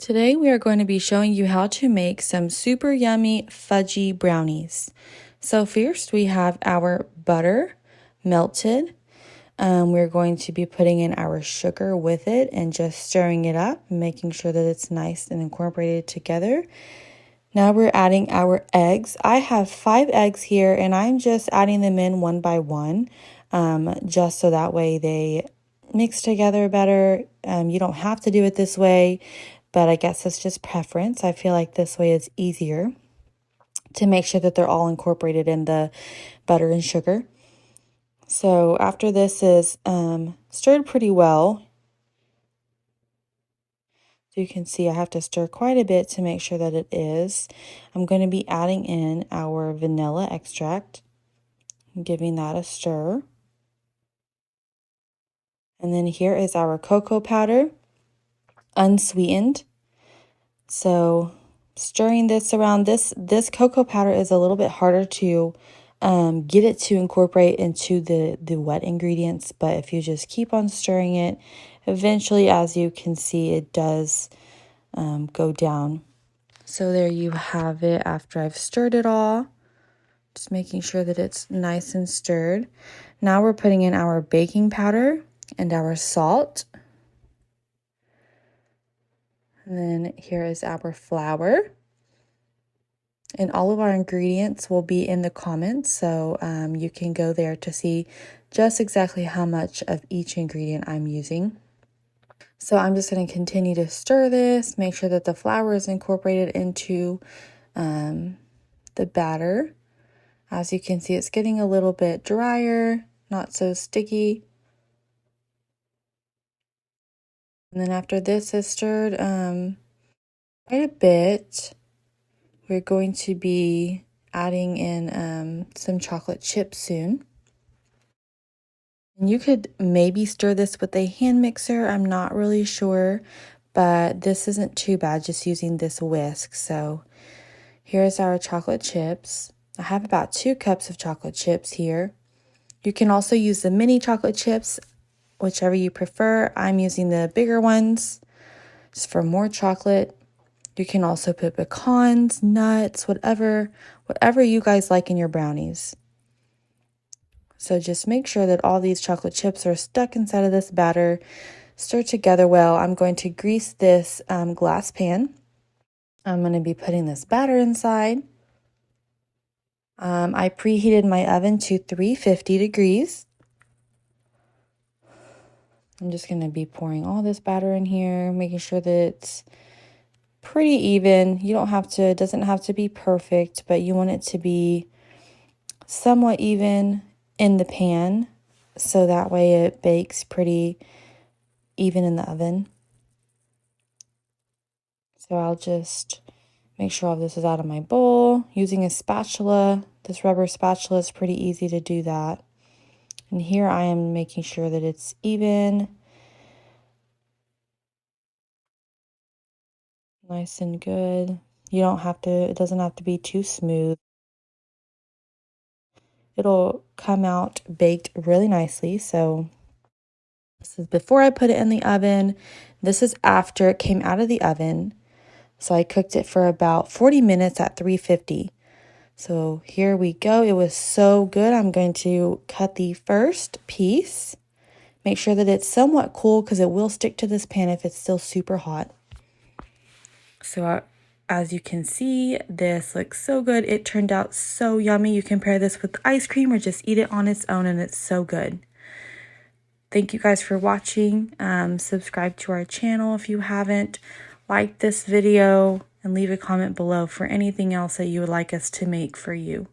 Today we are going to be showing you how to make some super yummy fudgy brownies. So first we have our butter melted. We're going to be putting in our sugar with it and just stirring it up, making sure that it's nice and incorporated together. Now we're adding our eggs. I have 5 eggs here and I'm just adding them in one by one, just so that way they mix together better. You don't have to do it this way, but I guess it's just preference. I feel like this way is easier to make sure that they're all incorporated in the butter and sugar. So after this is stirred pretty well, so you can see I have to stir quite a bit to make sure that it is. I'm going to be adding in our vanilla extract and giving that a stir. And then here is our cocoa powder, unsweetened. So stirring this around, this cocoa powder is a little bit harder to get it to incorporate into the wet ingredients, but if you just keep on stirring it, eventually, as you can see, it does go down. So there you have it after I've stirred it all. Just making sure that it's nice and stirred. Now we're putting in our baking powder and our salt. And then here is our flour. And all of our ingredients will be in the comments, so you can go there to see just exactly how much of each ingredient I'm using. So I'm just going to continue to stir this, make sure that the flour is incorporated into the batter. As you can see, it's getting a little bit drier, not so sticky. And then after this is stirred quite a bit, we're going to be adding in some chocolate chips soon. And you could maybe stir this with a hand mixer. I'm not really sure, but this isn't too bad just using this whisk. So here's our chocolate chips. I have about 2 cups of chocolate chips here. You can also use the mini chocolate chips, whichever you prefer. I'm using the bigger ones just for more chocolate. You can also put pecans, nuts, whatever you guys like in your brownies. So just make sure that all these chocolate chips are stuck inside of this batter. Stir together well. I'm going to grease this glass pan. I'm going to be putting this batter inside. I preheated my oven to 350 degrees. I'm just going to be pouring all this batter in here, making sure that it's pretty even. You don't have to, it doesn't have to be perfect, but you want it to be somewhat even in the pan, so that way it bakes pretty even in the oven. So I'll just make sure all this is out of my bowl using a spatula. This rubber spatula is pretty easy to do that. And here I am making sure that it's even, nice and good. You don't have to, it doesn't have to be too smooth. It'll come out baked really nicely. So this is before I put it in the oven. This is after it came out of the oven. So I cooked it for about 40 minutes at 350. So here we go. It was so good. I'm going to cut the first piece. Make sure that it's somewhat cool because it will stick to this pan if it's still super hot. So as you can see, this looks so good. It turned out so yummy. You can pair this with ice cream or just eat it on its own and it's so good. Thank you guys for watching. Subscribe to our channel if you haven't. Like this video and leave a comment below for anything else that you would like us to make for you.